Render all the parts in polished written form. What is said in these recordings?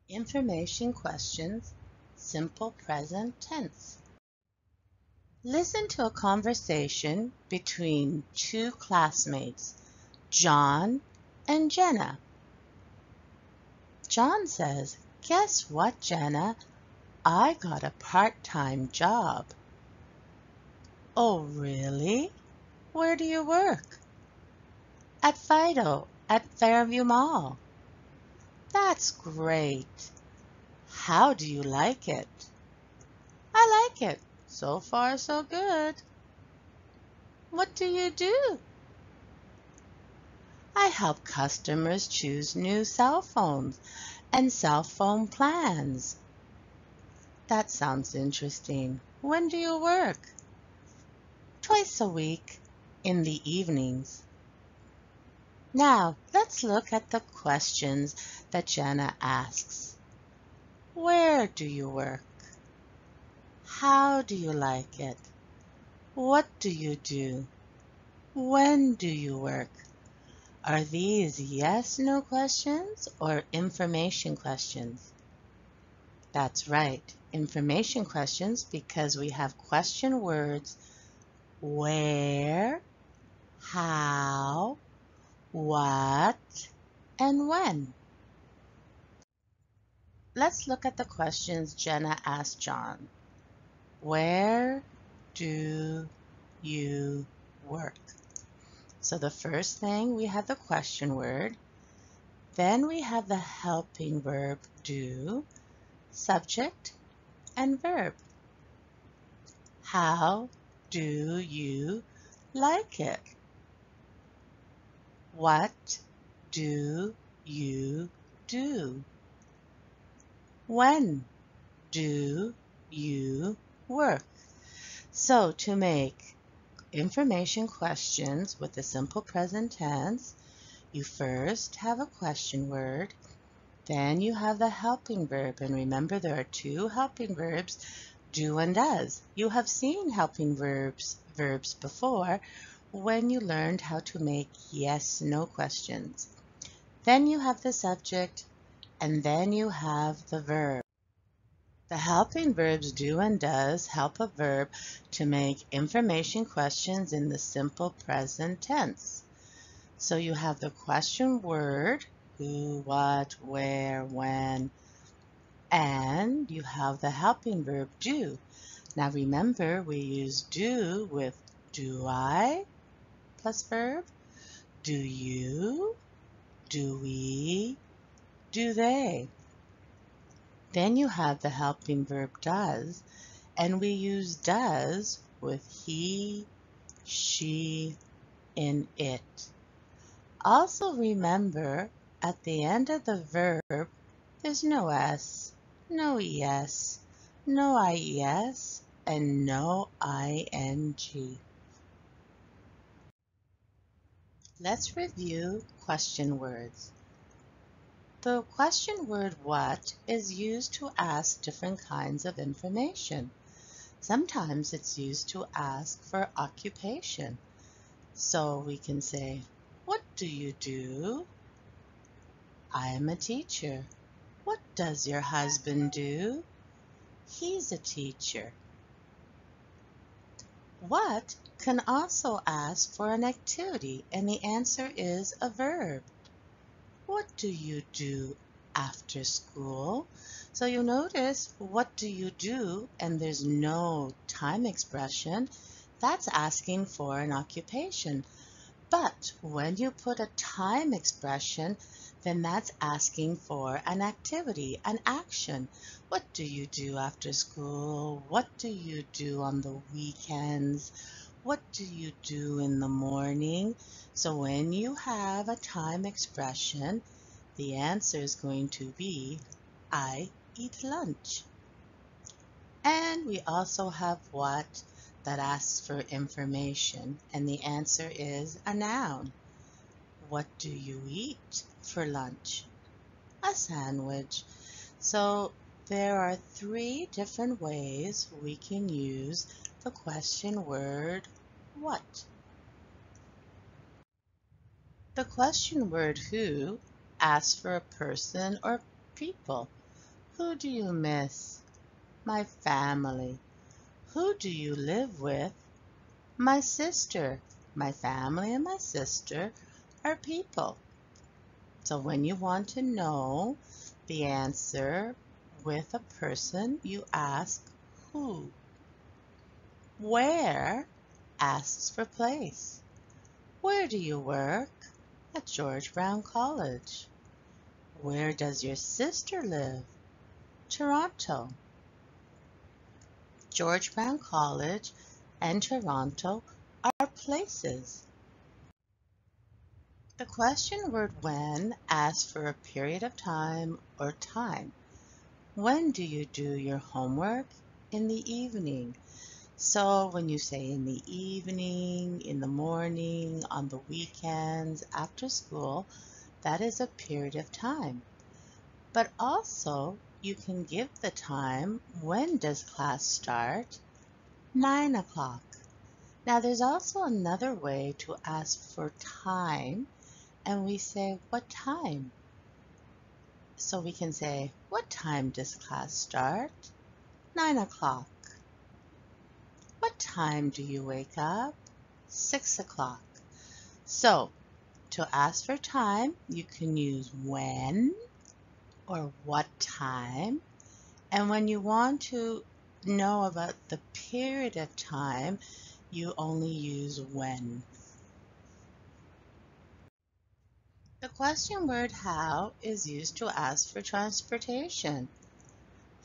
Information questions, simple present tense. Listen to a conversation between two classmates, John and Jenna. John says, "Guess what, Jenna? I got a part-time job." "Oh, really? Where do you work?" "At Fido, at Fairview Mall." "That's great. How do you like it?" "I like it. So far, so good." "What do you do?" "I help customers choose new cell phones and cell phone plans." "That sounds interesting. When do you work?" "Twice a week, in the evenings." Now, let's look at the questions that Jenna asks. Where do you work? How do you like it? What do you do? When do you work? Are these yes/no questions or information questions? That's right, information questions, because we have question words where, how, what, and when. Let's look at the questions Jenna asked John. Where do you work? So the first thing, we have the question word. Then we have the helping verb do, subject, and verb. How do you like it? What do you do? When do you work? So to make information questions with the simple present tense, you first have a question word, then you have the helping verb. And remember, there are two helping verbs, do and does. You have seen helping verbs before when you learned how to make yes/no questions. Then you have the subject, and then you have the verb. The helping verbs do and does help a verb to make information questions in the simple present tense. So you have the question word, who, what, where, when, and you have the helping verb do. Now remember, we use do with do I plus verb, do you, do we, do they. Then you have the helping verb does, and we use does with he, she, and it. Also remember, at the end of the verb, there's no S, no ES, no IES, and no ING. Let's review question words. The question word what is used to ask different kinds of information. Sometimes it's used to ask for occupation. So we can say, what do you do? I am a teacher. What does your husband do? He's a teacher. What can also ask for an activity, and the answer is a verb. What do you do after school? So you notice, what do you do? And there's no time expression. That's asking for an occupation. But when you put a time expression, then that's asking for an activity, an action. What do you do after school? What do you do on the weekends? What do you do in the morning? So when you have a time expression, the answer is going to be, I eat lunch. And we also have what that asks for information, and the answer is a noun. What do you eat for lunch? A sandwich. So there are three different ways we can use the question word what. The question word who asks for a person or people. Who do you miss? My family. Who do you live with? My sister. My family and my sister are people. So when you want to know the answer with a person, you ask who. Where asks for place. Where do you work? At George Brown College. Where does your sister live? Toronto. George Brown College and Toronto are places. The question word when asks for a period of time or time. When do you do your homework? In the evening. So when you say in the evening, in the morning, on the weekends, after school, that is a period of time. But also, you can give the time. When does class start? 9 o'clock. Now, there's also another way to ask for time, and we say, what time? So we can say, what time does class start? 9 o'clock. What time do you wake up? 6 o'clock. So, to ask for time, you can use when or what time. And when you want to know about the period of time, you only use when. The question word how is used to ask for transportation.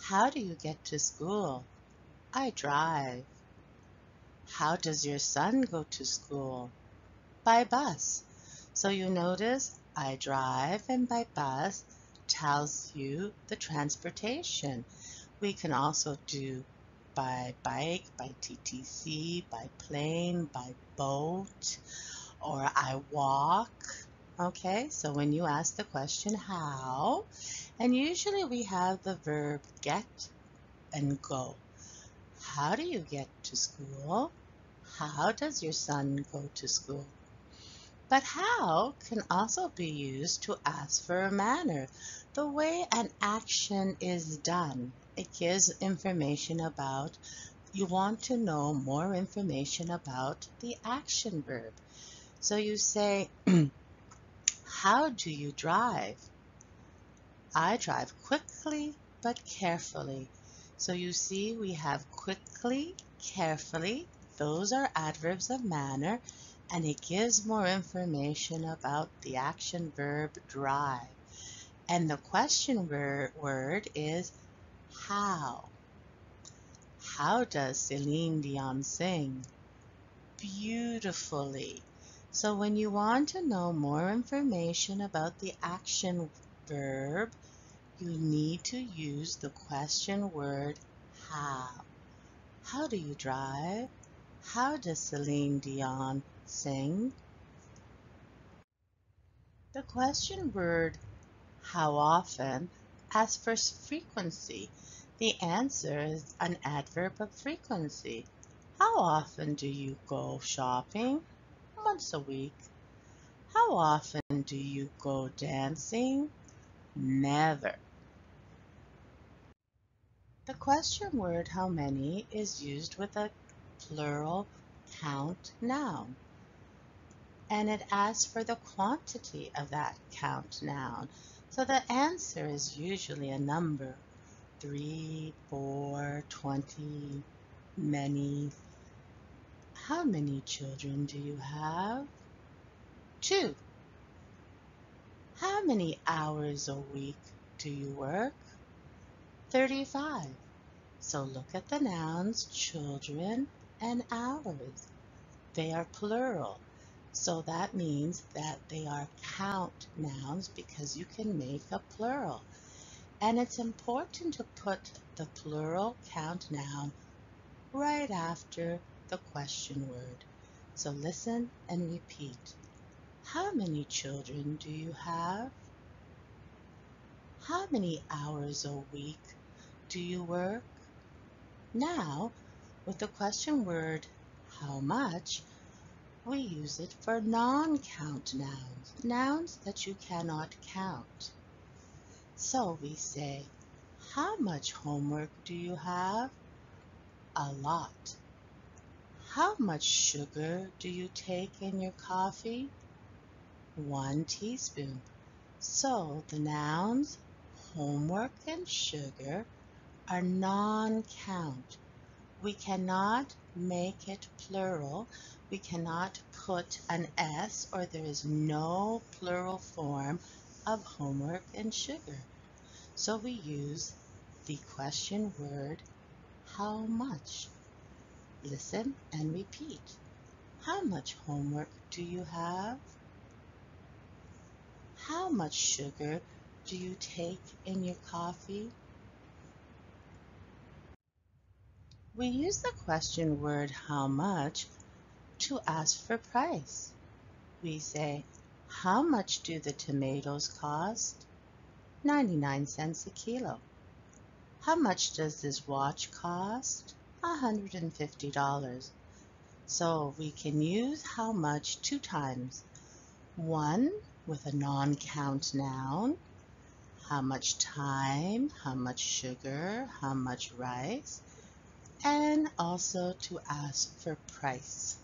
How do you get to school? I drive. How does your son go to school? By bus. So you notice I drive and by bus tells you the transportation. We can also do by bike, by TTC, by plane, by boat, or I walk. Okay, so when you ask the question how, and usually we have the verb get and go. How do you get to school? How does your son go to school? But how can also be used to ask for a manner, the way an action is done. It gives information about, you want to know more information about the action verb. So you say, how do you drive? I drive quickly but carefully. So you see we have quickly, carefully. Those are adverbs of manner, and it gives more information about the action verb drive. And the question word is how. How does Celine Dion sing? Beautifully. So when you want to know more information about the action verb, you need to use the question word how. How do you drive? How does Celine Dion sing? The question word how often asks for frequency. The answer is an adverb of frequency. How often do you go shopping? Once a week. How often do you go dancing? Never. The question word how many is used with a plural count noun, and it asks for the quantity of that count noun. So the answer is usually a number, 3, 4, 20, many. How many children do you have? 2. How many hours a week do you work? 35. So look at the nouns children and hours. They are plural. So that means that they are count nouns because you can make a plural. And it's important to put the plural count noun right after the question word. So listen and repeat. How many children do you have? How many hours a week do you work? Now, with the question word how much, we use it for non-count nouns, nouns that you cannot count. So we say, How much homework do you have? A lot. How much sugar do you take in your coffee? 1 teaspoon. So the nouns homework and sugar are non-count. We cannot make it plural. We cannot put an S, or there is no plural form of homework and sugar. So we use the question word how much. Listen and repeat. How much homework do you have? How much sugar do you take in your coffee? We use the question word how much to ask for price. We say, how much do the tomatoes cost? 99 cents a kilo. How much does this watch cost? $150. So we can use how much 2 times. One with a non-count noun, how much time, how much sugar, how much rice, and also to ask for price.